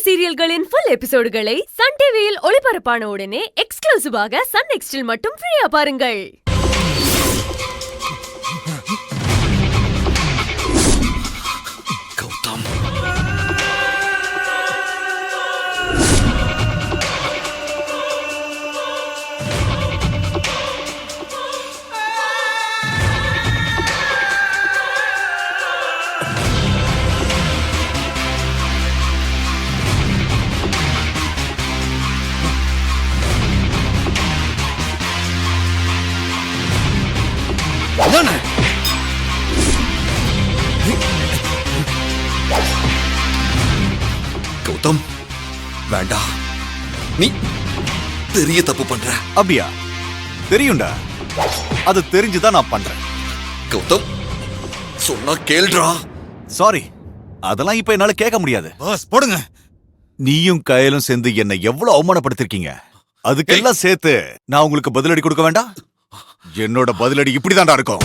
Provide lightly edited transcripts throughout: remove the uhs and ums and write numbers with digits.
சீரியல்களின் full எபிசோடுகளை Sun டிவியில் ஒளிபரப்பான உடனே எக்ஸ்க்ளூசிவாக சன் நெக்ஸ்டில் மட்டும் ஃப்ரீயா பாருங்கள். கௌதம் வேண்டாம், நீ பெரிய தப்பு பண்ற. அப்படியா? தெரியும்டா, அது தெரிஞ்சுதான் நான் பண்றேன். கௌதம் சொன்னா கேள்றா. சாரி, அதெல்லாம் இப்ப என்னால கேட்க முடியாது. பாஸ் போடுங்க. நீயும் கயலும் சேர்ந்து என்னை எவ்வளவு அவமானப்படுத்திருக்கீங்க. அதுக்கெல்லாம் சேர்த்து நான் உங்களுக்கு பதிலடி கொடுக்க வேண்டாம்? என்னோட பதிலடி இப்படிதான்டா இருக்கும்.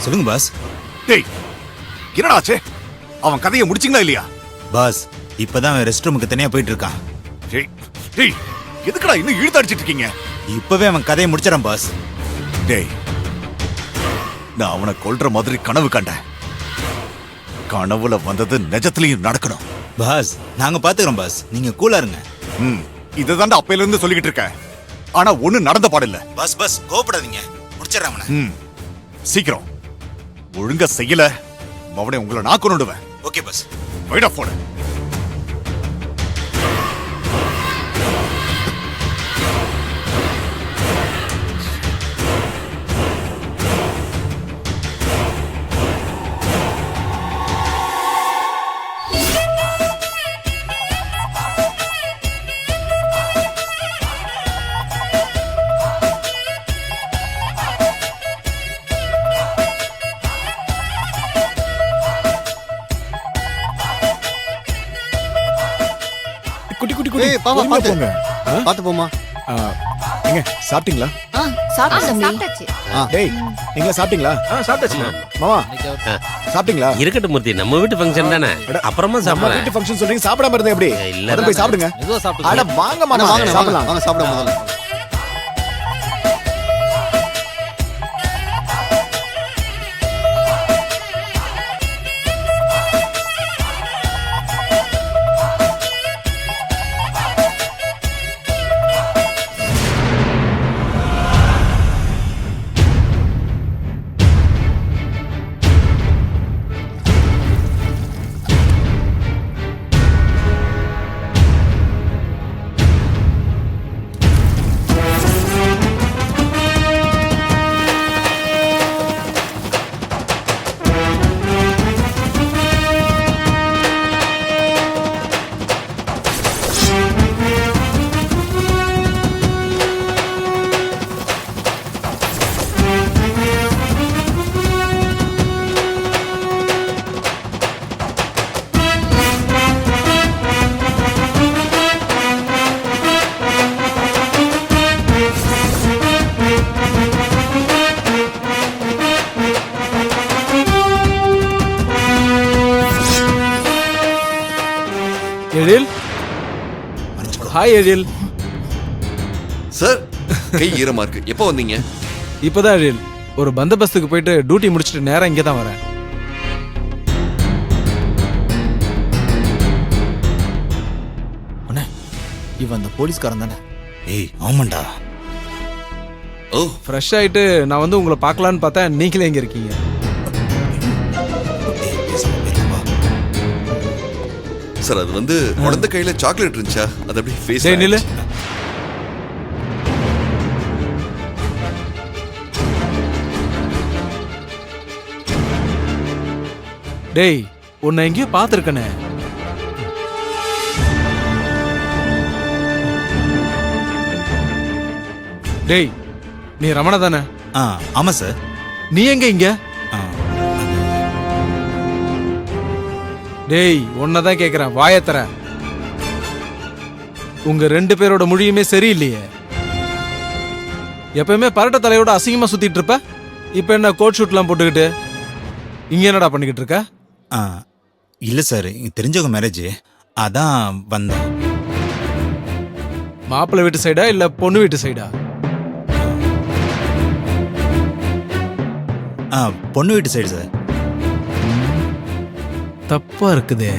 சொல்லுங்க பாஸ். டேய், என்னடாச்சு? அவன் கதையை முடிச்சிங்களா இல்லையா? பாஸ், இப்பதான் அவன் ரெஸ்ட் ரூமுக்கு தனியா போயிட்டு இருக்கான். டேய், எதுக்குடா இன்னும் இழுத்து அடிச்சிட்டு இருக்கீங்க? இப்பவே அவன் கதையை முடிச்சிடான் பாஸ். டேய், நான் அவனை கொல்ற மாதிரி கனவு கண்டேன். கனவுல வந்தது நிஜத்திலையும் நடக்கணும். பாஸ், நாங்க பாத்துக்கிறோம் பாஸ், நீங்க கூலா இருங்க. இதுதான்டா அப்பையில இருந்து சொல்லிக்கிட்டு இருக்க. ஆனா ஒண்ணு நடந்த பாடில்ல. பாஸ் பாஸ், கோபப்படாதீங்க, முடிச்சிடறேன் அவனை. சீக்கிரம். ஒழுங்கா செய்யல அவனை உங்களை நான் கொன்னுடுவேன். Okay boss. வைடா போன. குட்டி குட்டி குட்டி பாப்பா பாத்து போங்க. பாத்து போமா. எங்க சாப்பிட்டீங்களா? சாப்பிட்டாச்சு. டேய், நீங்க சாப்பிட்டீங்களா? சாப்பிட்டாச்சு மாமா. சாப்பிட்டீங்களா? இருக்கட்டும் மூர்த்தி, நம்ம வீட்டு ஃபங்க்ஷன் தானே, அப்புறமா நம்ம சாப்பிடலாம். வீட்டு ஃபங்க்ஷன் சொல்றீங்க, சாப்பிடாம இருந்தா எப்படி? இல்ல, அத போய் சாப்பிடுங்க. அட வாங்க மாமா, வாங்க சாப்பிடலாம். வாங்க சாப்பிட முதல்ல. எழில், ஹாய் எழில். சார், கை ஈரமா இருக்கு. எப்போ வந்தீங்க? இப்பதான் எழில், ஒரு பந்தோபஸ்துக்கு போயிட்டு டியூட்டி முடிச்சிட்டு நேரா இங்கே தான் வரேன். அண்ணா, இவன் அந்த போலீஸ்காரன் தானே? ஏய், ஆமாண்டா. ஓ, ஃப்ரெஷ் ஆயிட்டு நான் வந்து உங்களை பார்க்கலான்னு பார்த்தா நீங்களே எங்க இருக்கீங்க? சார் அது வந்து உடந்த கையில சாக்லேட் இருந்துச்சா, அது அப்படியே ஃபேஸ் நில்லு. டேய் உன்னை எங்கேயோ பார்த்துருக்கனே. டேய் நீ ரமண தானே? ஆமா சார். நீ எங்க இங்க? ஆ, டேய் உன்னதான் கேக்குறேன், வாயத்தர. உங்க 2 பேரோட மொழியுமே சரியில்லையே. எப்பயுமே பரட்ட தலையோட அசிங்கமா சுத்திட்டு இருப்ப, இப்ப என்ன கோட் ஷூட்லாம் போட்டுக்கிட்டு இங்க என்னடா பண்ணிக்கிட்டு இருக்க? ஆ, இல்ல சார், இங்க தெரிஞ்சவங்க மேரேஜ், அதான் வந்தேன். மாப்பிள்ளை வீட்டு சைடா இல்ல பொண்ணு வீட்டு சைடா? பொண்ணு வீட்டு சைடு சார். தப்பா இருக்குதே.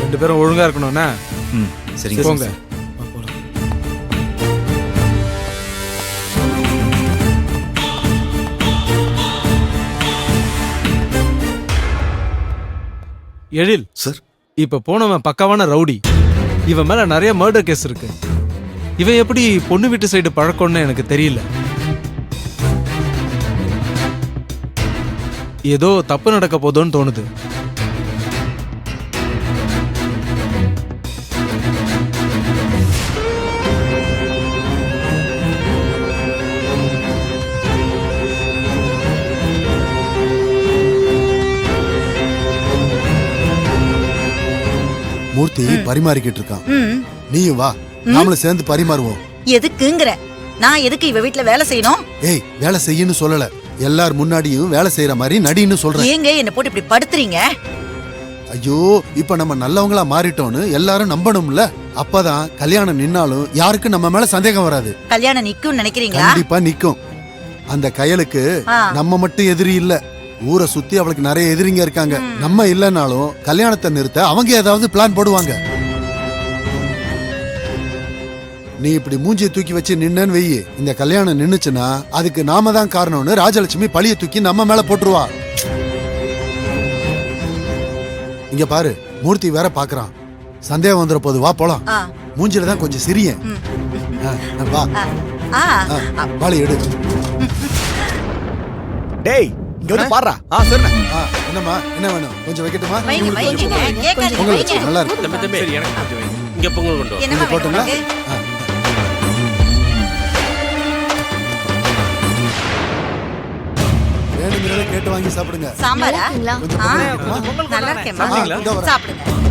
2 பேரும் ஒழுங்கா இருக்கணும்னா ம், சரிங்க போங்க. சார். எழில், சார் இப்ப போனவன் பக்காவான ரவுடி. இவன் மேல நிறைய மர்டர் கேஸ் இருக்கு. இவன் எப்படி பொண்ணு வீட்டு சைடு பழக்கம்னு எனக்கு தெரியல. ஏதோ தப்பு நடக்க போதோன்னு தோணுது. மூர்த்தி பரிமாறிக்கிட்டு இருக்கான். நீயும் வா, நாமளும் சேர்ந்து பரிமாறுவோம். எதுக்குங்கிற? நான் எதுக்கு இவ வீட்ல வேலை செய்யணும்? ஏய், வேலை செய்யன்னு சொல்லல, எல்லார் முன்னாடியும் வேலை செய்யற மாதிரி நடின்னு சொல்றேன். ஏங்க என்ன போட்டு இப்படி படுத்துறீங்க? ஐயோ, இப்ப நம்ம நல்லவங்களா மாறிட்டோம்னு எல்லாரும் நம்பணும்ல. அப்பதான் கல்யாணம் நின்னாலும் யாருக்கும் நம்ம மேல சந்தேகம் வராது. கல்யாணம் நிக்கும் நினைக்கிறீங்களா? கண்டிப்பா நிக்கும். அந்த கயலுக்கு ஆ. நம்ம மட்டும் எதிரி இல்ல, ஊரை சுத்தி அவளுக்கு நிறைய எதிரிங்க இருக்காங்க. நம்ம இல்லனாலும் கல்யாணத்தை நிறுத்த அவங்க ஏதாவது பிளான் போடுவாங்க. நீ இப்படி மூஞ்சியை தூக்கி வச்சு நின்னு வெயி, இந்த கல்யாணம் நின்னுச்சுன்னா அதுக்கு நாம தான் காரணம்னு ராஜலட்சுமி பழிய தூக்கி நம்ம மேல போட்டுருவா. இங்க பாரு, மூர்த்தி வேற பாக்குறான், சந்தேகம் வந்துற போது வா போலாம். ஆ. மூஞ்சில தான் கொஞ்சம் சிரியன். வா, ஆ, வாளி எடு. டேய், இங்க வந்து பாருடா. என்னம்மா, என்ன வேணும்? கொஞ்சம் வைக்கட்டுமா? வைங்க, வைங்க, கேட்காதீங்க, பொங்கல் வைங்க. வச்சு நல்லா இருக்கு. தம்பி தம்பி எனக்கு கொஞ்சம் வைங்க. இங்க பொங்கல் கொண்டு வா. என்னம்மா வேணும் போட்டுங்களா? உனக்கு? வேணுங்கிறத கேட்டு வாங்கி சாப்பிடுங்க. சாம்பாரா? கொஞ்சம் ஆ, பொங்கல் வைக்கட்டுமா? நல்லா இருக்கேம்மா. இதோ வரேன். சாப்பிடுங்க.